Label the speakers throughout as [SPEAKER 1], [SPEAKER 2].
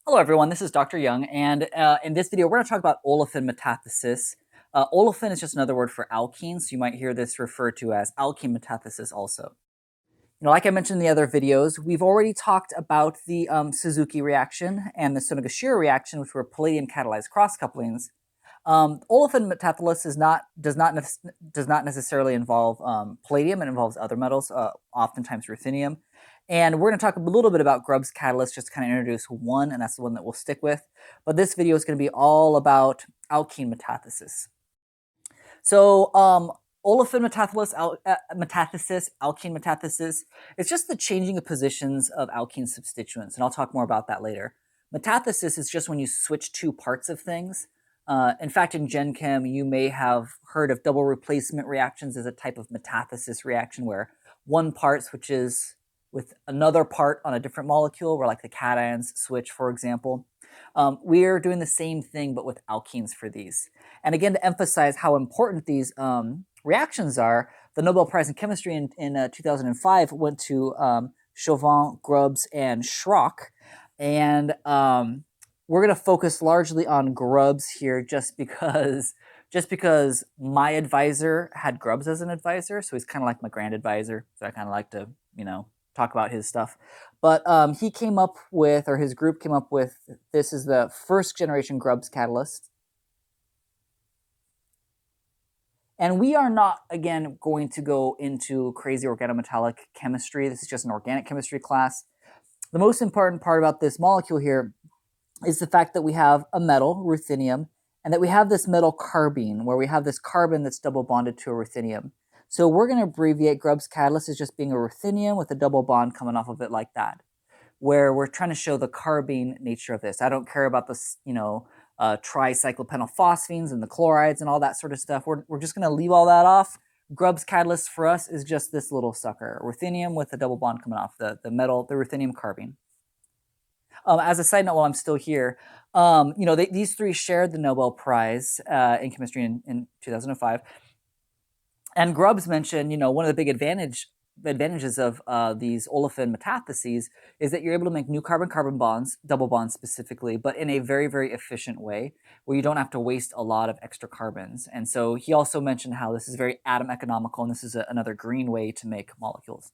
[SPEAKER 1] Hello everyone, this is Dr. Young, and in this video we're going to talk about olefin metathesis. Olefin is just another word for alkene, so you might hear this referred to as alkene metathesis also. Like I mentioned in the other videos, we've already talked about the Suzuki reaction and the Sonogashira reaction, which were palladium-catalyzed cross-couplings. Olefin metathesis does not necessarily involve palladium. It involves other metals, oftentimes ruthenium. And we're going to talk a little bit about Grubbs catalyst, just to kind of introduce one, and that's the one that we'll stick with. But this video is going to be all about alkene metathesis. So olefin metathesis, alkene metathesis, it's just the changing of positions of alkene substituents, and I'll talk more about that later. Metathesis is just when you switch two parts of things. In fact, in Gen Chem, you may have heard of double replacement reactions as a type of metathesis reaction where one part switches with another part on a different molecule, where like the cations switch, for example. We're doing the same thing, but with alkenes for these. And again, to emphasize how important these reactions are, the Nobel Prize in Chemistry in 2005 went to Chauvin, Grubbs, and Schrock. And we're going to focus largely on Grubbs here just because my advisor had Grubbs as an advisor, so he's kind of like my grand advisor. So I kind of like to, talk about his stuff. But he came up with, or his group came up with, this is the first generation Grubbs catalyst. And we are not, again, going to go into crazy organometallic chemistry. This is just an organic chemistry class. The most important part about this molecule here is the fact that we have a metal, ruthenium, and that we have this metal carbene, where we have this carbon that's double bonded to a ruthenium. So we're going to abbreviate Grubbs catalyst as just being a ruthenium with a double bond coming off of it like that, where we're trying to show the carbene nature of this. I don't care about this, tricyclopenylphosphines and the chlorides and all that sort of stuff. We're just going to leave all that off. Grubbs catalyst for us is just this little sucker, ruthenium with a double bond coming off, the metal, the ruthenium carbene. As a side note, while I'm still here, these three shared the Nobel Prize in chemistry in 2005. And Grubbs mentioned, one of the big advantages of these olefin metatheses is that you're able to make new carbon-carbon bonds, double bonds specifically, but in a very, very efficient way where you don't have to waste a lot of extra carbons. And so he also mentioned how this is very atom economical, and this is another green way to make molecules.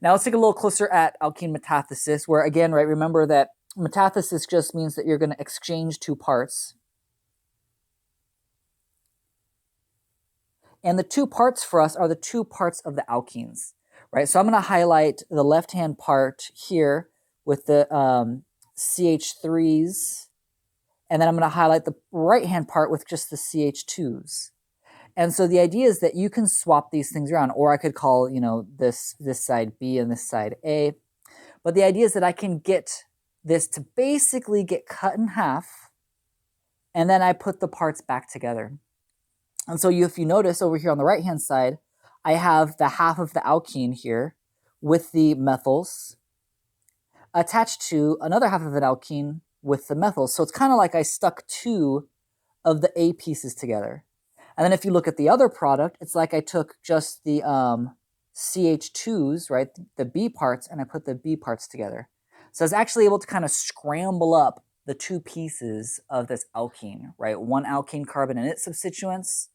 [SPEAKER 1] Now let's take a little closer at alkene metathesis, where again, right, remember that metathesis just means that you're going to exchange two parts. And the two parts for us are the two parts of the alkenes, right? So I'm going to highlight the left-hand part here with the CH3s, and then I'm going to highlight the right-hand part with just the CH2s. And so the idea is that you can swap these things around, or I could call, this side B and this side A. But the idea is that I can get this to basically get cut in half, and then I put the parts back together. And so if you notice over here on the right-hand side, I have the half of the alkene here with the methyls attached to another half of an alkene with the methyls. So it's kind of like I stuck two of the A pieces together. And then if you look at the other product, it's like I took just the CH2s, right, the B parts, and I put the B parts together. So I was actually able to kind of scramble up the two pieces of this alkene, right? One alkene carbon and its substituents,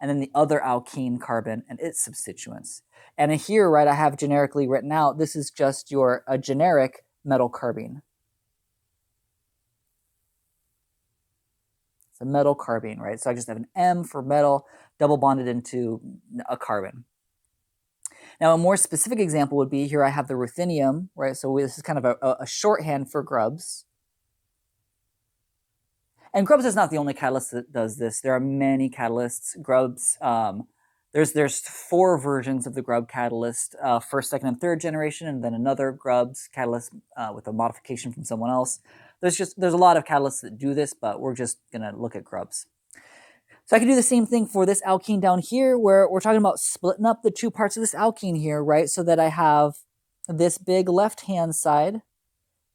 [SPEAKER 1] and then the other alkene carbon and its substituents. And here, right, I have generically written out, this is just a generic metal carbene. It's a metal carbene, right? So I just have an M for metal double bonded into a carbon. Now, a more specific example would be here I have the ruthenium, right? So this is kind of a shorthand for Grubbs. And Grubbs is not the only catalyst that does this. There are many catalysts. Grubbs, there's four versions of the Grubbs catalyst, first, second, and third generation, and then another Grubbs catalyst with a modification from someone else. There's a lot of catalysts that do this, but we're just going to look at Grubbs. So I can do the same thing for this alkene down here, where we're talking about splitting up the two parts of this alkene here, right? So that I have this big left-hand side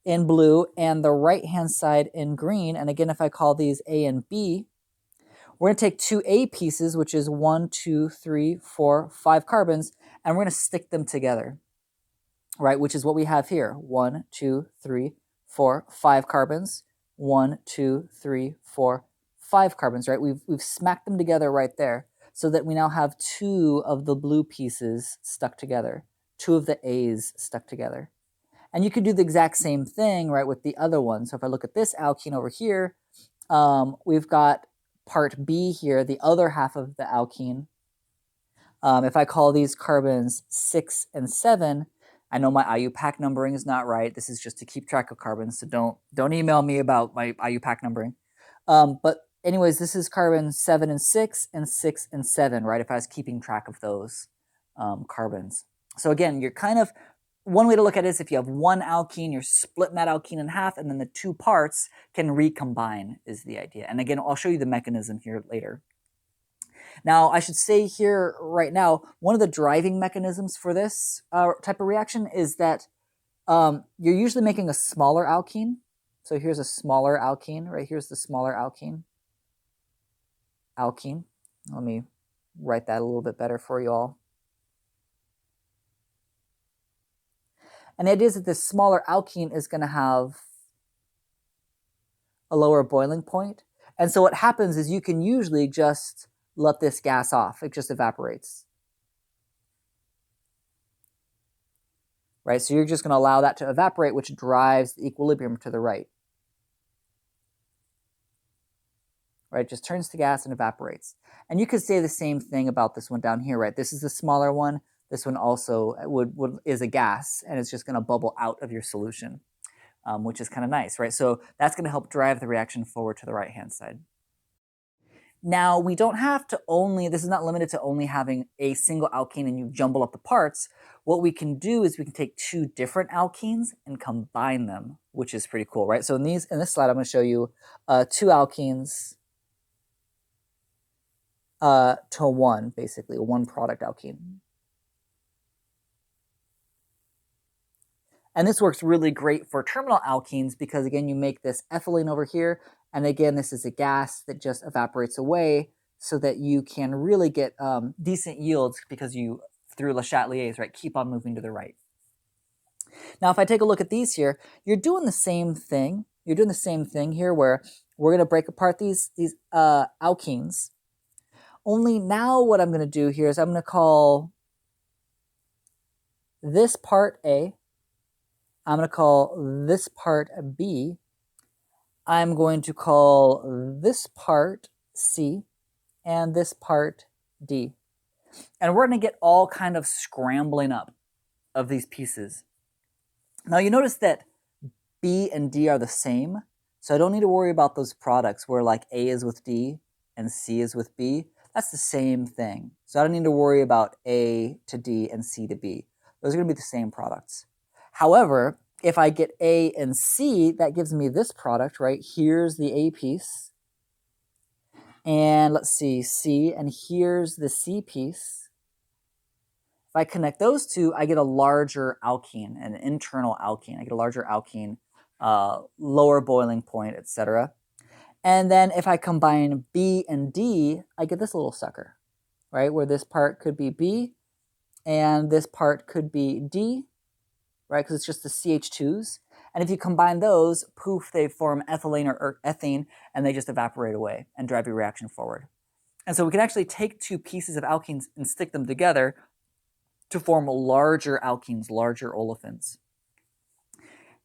[SPEAKER 1] in blue and the right-hand side in green. And again, if I call these A and B, we're going to take two A pieces, which is 1, 2, 3, 4, 5 carbons, and we're going to stick them together, right? Which is what we have here. 1, 2, 3, 4, 5 carbons. 1, 2, 3, 4, 5 carbons, right? We've smacked them together right there so that we now have 2 of the blue pieces stuck together, 2 of the A's stuck together. And you could do the exact same thing, right, with the other one. So if I look at this alkene over here, we've got part B here, the other half of the alkene. If I call these carbons 6 and 7, I know my IUPAC numbering is not right. This is just to keep track of carbons, so don't email me about my IUPAC numbering. But anyways, this is carbon 7 and 6 and 6 and 7, right, if I was keeping track of those carbons. So again, you're kind of, one way to look at it is if you have one alkene, you're splitting that alkene in half, and then the 2 parts can recombine is the idea. And again, I'll show you the mechanism here later. Now, I should say here right now, one of the driving mechanisms for this type of reaction is that you're usually making a smaller alkene. So here's a smaller alkene, right? Here's the smaller alkene. Alkene. Let me write that a little bit better for you all. And the idea is that this smaller alkene is going to have a lower boiling point. And so what happens is you can usually just let this gas off. It just evaporates. Right? So you're just going to allow that to evaporate, which drives the equilibrium to the right. Right? It just turns to gas and evaporates. And you could say the same thing about this one down here, right? This is the smaller one. This one also is a gas, and it's just going to bubble out of your solution, which is kind of nice, right? So that's going to help drive the reaction forward to the right-hand side. Now, we don't have to only, this is not limited to only having a single alkene and you jumble up the parts. What we can do is we can take 2 different alkenes and combine them, which is pretty cool, right? So in this slide, I'm going to show you 2 alkenes to one, basically, one product alkene. And this works really great for terminal alkenes because, again, you make this ethylene over here. And again, this is a gas that just evaporates away so that you can really get decent yields because you, through Le Chatelier's, right, keep on moving to the right. Now, if I take a look at these here, you're doing the same thing. You're doing the same thing here where we're going to break apart these alkenes. Only now what I'm going to do here is I'm going to call this part A. I'm going to call this part B. I'm going to call this part C and this part D. And we're going to get all kind of scrambling up of these pieces. Now you notice that B and D are the same, so I don't need to worry about those products where like A is with D and C is with B. That's the same thing. So I don't need to worry about A to D and C to B. Those are going to be the same products. However, if I get A and C, that gives me this product, right? Here's the A piece. And let's see, C, and here's the C piece. If I connect those two, I get a larger alkene, an internal alkene. I get a larger alkene, lower boiling point, etc. And then if I combine B and D, I get this little sucker, right? Where this part could be B and this part could be D, right? Because it's just the CH2s. And if you combine those, poof, they form ethylene or ethene, and they just evaporate away and drive your reaction forward. And so we can actually take 2 pieces of alkenes and stick them together to form larger alkenes, larger olefins.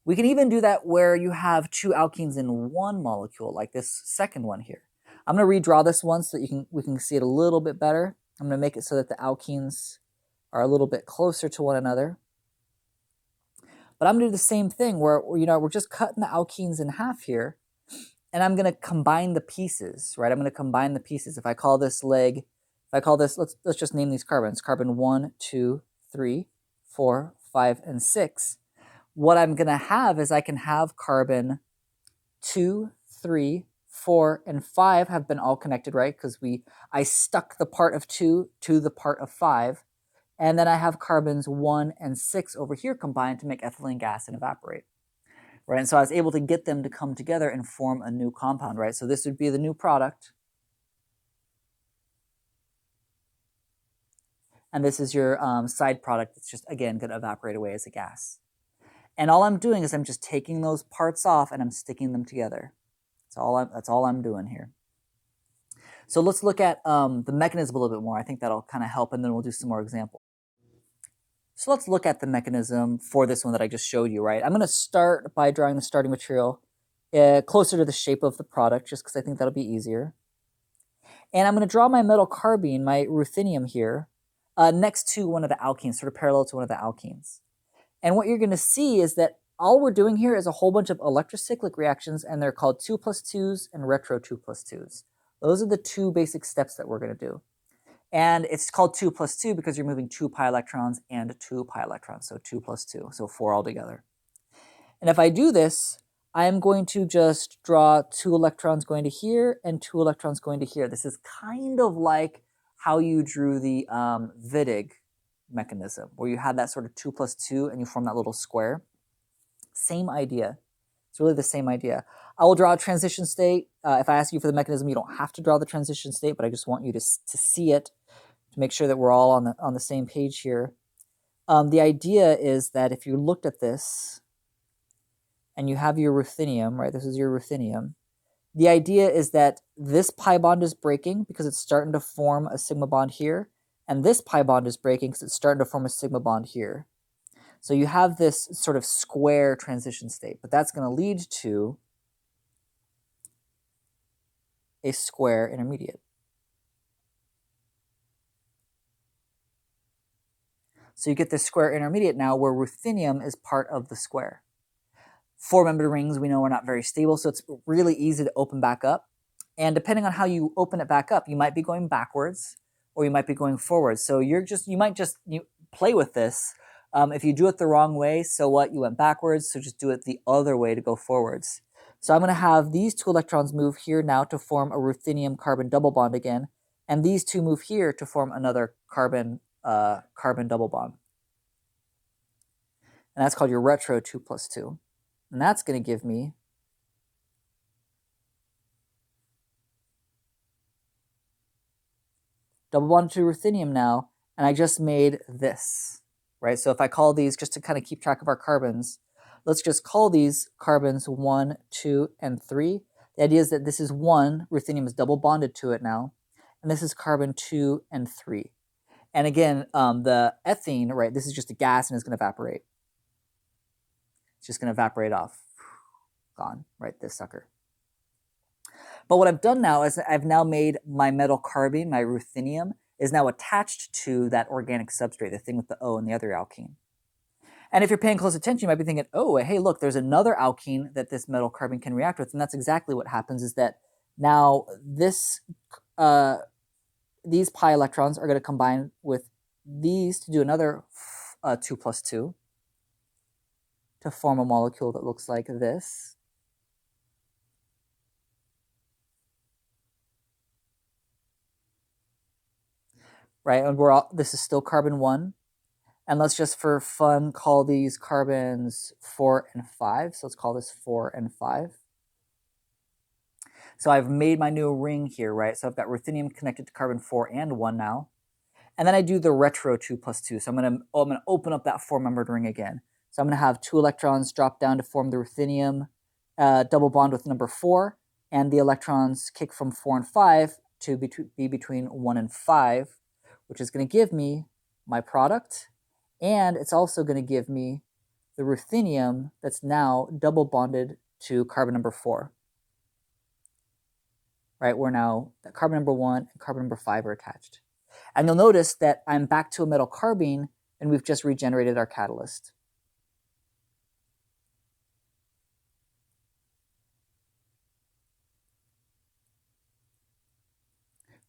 [SPEAKER 1] We can even do that where you have 2 alkenes in one molecule, like this second one here. I'm going to redraw this one so that we can see it a little bit better. I'm going to make it so that the alkenes are a little bit closer to one another. But I'm going to do the same thing where, we're just cutting the alkenes in half here, and I'm going to combine the pieces, right? I'm going to combine the pieces. If I call this leg, if I call this, let's just name these carbons, carbon 1, 2, 3, 4, 5, and 6. What I'm going to have is I can have carbon 2, 3, 4, and 5 have been all connected, right? Because I stuck the part of 2 to the part of 5. And then I have carbons 1 and 6 over here combined to make ethylene gas and evaporate. Right? And so I was able to get them to come together and form a new compound, right? So this would be the new product. And this is your side product that's just, again, going to evaporate away as a gas. And all I'm doing is I'm just taking those parts off and I'm sticking them together. That's all I'm doing here. So let's look at the mechanism a little bit more. I think that'll kind of help, and then we'll do some more examples. So let's look at the mechanism for this one that I just showed you, right? I'm going to start by drawing the starting material closer to the shape of the product, just because I think that'll be easier. And I'm going to draw my metal carbene, my ruthenium here, next to one of the alkenes, sort of parallel to one of the alkenes. And what you're going to see is that all we're doing here is a whole bunch of electrocyclic reactions, and they're called 2+2s and retro 2+2s. Those are the two basic steps that we're going to do. And it's called 2+2 because you're moving 2 pi electrons and 2 pi electrons, so 2+2, so 4 altogether. And if I do this, I'm going to just draw 2 electrons going to here and 2 electrons going to here. This is kind of like how you drew the Wittig mechanism, where you had that sort of 2+2 and you form that little square. Same idea. It's really the same idea. I will draw a transition state. If I ask you for the mechanism, you don't have to draw the transition state, but I just want you to see it to make sure that we're all on the same page here. The idea is that if you looked at this and you have your ruthenium, right? This is your ruthenium. The idea is that this pi bond is breaking because it's starting to form a sigma bond here, and this pi bond is breaking because it's starting to form a sigma bond here. So you have this sort of square transition state, but that's going to lead to a square intermediate. So you get this square intermediate now where ruthenium is part of the square. 4-membered rings we know are not very stable, so it's really easy to open back up. And depending on how you open it back up, you might be going backwards or you might be going forwards. So you might just play with this. If you do it the wrong way, so what? You went backwards, so just do it the other way to go forwards. So I'm going to have these 2 electrons move here now to form a ruthenium-carbon double bond again, and these 2 move here to form another carbon double bond. And that's called your retro 2+2. And that's going to give me double bond to ruthenium now, and I just made this, right? So if I call these, just to kind of keep track of our carbons, let's just call these carbons 1, 2, and 3. The idea is that this is 1, ruthenium is double bonded to it now, and this is carbon 2 and 3. And again, the ethene, right, this is just a gas and it's going to evaporate. It's just going to evaporate off. Gone, right, this sucker. But what I've done now is I've now made my metal carbene, my ruthenium, is now attached to that organic substrate, the thing with the O and the other alkene. And if you're paying close attention, you might be thinking, oh, hey, look, there's another alkene that this metal carbene can react with. And that's exactly what happens, is that now these pi electrons are going to combine with these to do another 2+2 to form a molecule that looks like this. Right, and this is still carbon 1. And let's just for fun call these carbons 4 and 5. So let's call this 4 and 5. So I've made my new ring here, right? So I've got ruthenium connected to carbon 4 and 1 now. And then I do the retro 2+2. So I'm going to open up that 4-membered ring again. So I'm going to have 2 electrons drop down to form the ruthenium double bond with number 4. And the electrons kick from 4 and 5 to be between 1 and 5, which is going to give me my product. And it's also going to give me the ruthenium that's now double bonded to carbon number 4. Right, where now carbon number 1 and carbon number 5 are attached. And you'll notice that I'm back to a metal carbene, and we've just regenerated our catalyst.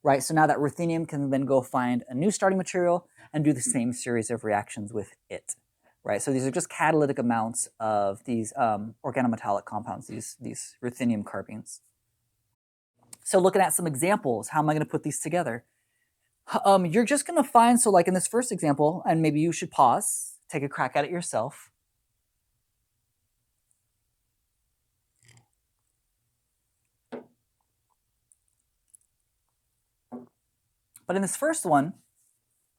[SPEAKER 1] Right, so now that ruthenium can then go find a new starting material and do the same series of reactions with it. Right, so these are just catalytic amounts of these organometallic compounds, these ruthenium carbenes. So looking at some examples, how am I going to put these together? You're just going to find, so like in this first example, and maybe you should pause, take a crack at it yourself. But in this first one,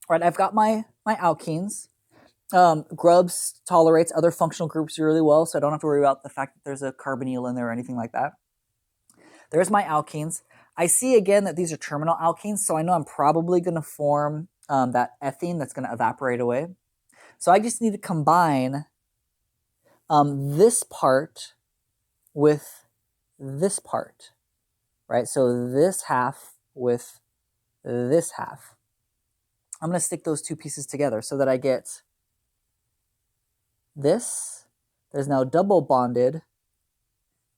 [SPEAKER 1] right, I've got my alkenes, Grubs tolerates other functional groups really well, so I don't have to worry about the fact that there's a carbonyl in there or anything like that. There's my alkenes. I see again that these are terminal alkenes, so I know I'm probably going to form that ethene that's going to evaporate away. So I just need to combine this part with this part, right? So this half with this half. I'm going to stick those two pieces together so that I get this. There's now double bonded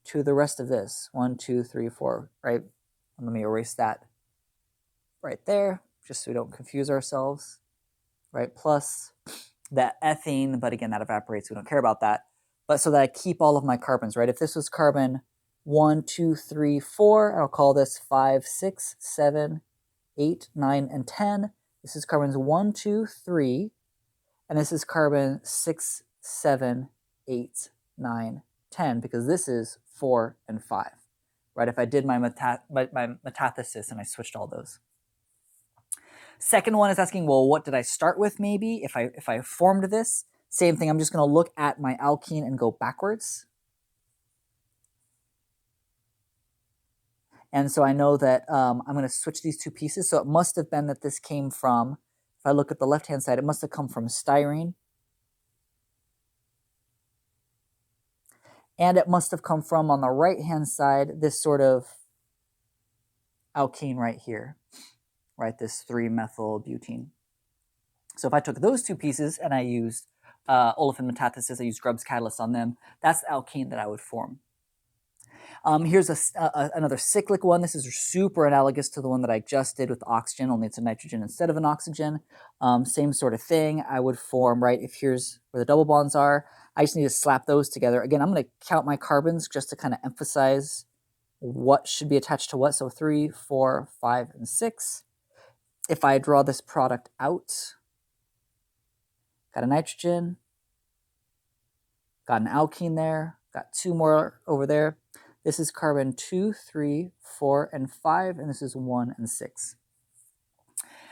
[SPEAKER 1] to the rest of this. 1, 2, 3, 4, right? And let me erase that right there, just so we don't confuse ourselves, right? Plus that ethene, but again, that evaporates. We don't care about that. But so that I keep all of my carbons, right? If this was carbon 1, 2, 3, 4, I'll call this 5, 6, 7, 8, 9, and 10. This is carbons 1, 2, 3, and this is carbon 6, 7, 8, 9, 10, because this is 4 and 5, right? If I did my metathesis and I switched all those. Second one is asking, well, what did I start with maybe? If I formed this, same thing, I'm just going to look at my alkene and go backwards. And so I know that I'm going to switch these two pieces. So it must have been that this came from, if I look at the left-hand side, it must have come from styrene. And it must have come from, on the right-hand side, this sort of alkene right here, right? This 3-methylbutene. So if I took those two pieces and I used olefin metathesis, I used Grubbs catalyst on them, that's the alkene that I would form. Here's another cyclic one. This is super analogous to the one that I just did with oxygen, only it's a nitrogen instead of an oxygen. Same sort of thing. I would form, right, if here's where the double bonds are, I just need to slap those together. Again, I'm going to count my carbons just to kind of emphasize what should be attached to what. So 3, 4, 5, and 6. If I draw this product out, got a nitrogen, got an alkene there, got 2 more over there. This is carbon 2, 3, 4, and 5, and this is 1 and 6.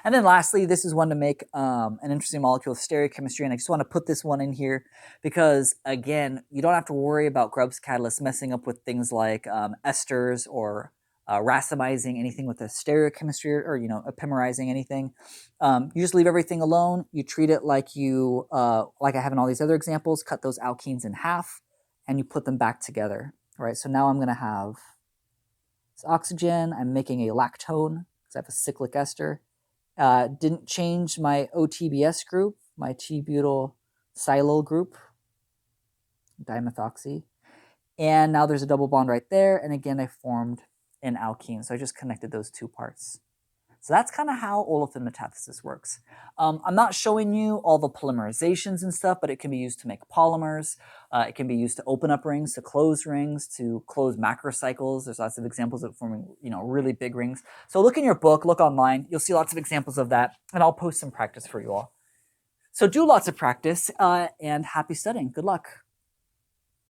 [SPEAKER 1] And then lastly, this is one to make an interesting molecule of stereochemistry, and I just want to put this one in here because, again, you don't have to worry about Grubbs catalyst messing up with things like esters or racemizing anything with the stereochemistry or, epimerizing anything. You just leave everything alone. You treat it like you, like I have in all these other examples, cut those alkenes in half, and you put them back together. All right, so now I'm going to have this oxygen. I'm making a lactone because I have a cyclic ester. Didn't change my OTBS group, my T-butyl silyl group, dimethoxy. And now there's a double bond right there. And again, I formed an alkene. So I just connected those two parts. So that's kind of how olefin metathesis works. I'm not showing you all the polymerizations and stuff, but it can be used to make polymers. It can be used to open up rings, to close macrocycles. There's lots of examples of forming, really big rings. So look in your book, look online. You'll see lots of examples of that, and I'll post some practice for you all. So do lots of practice, and happy studying. Good luck.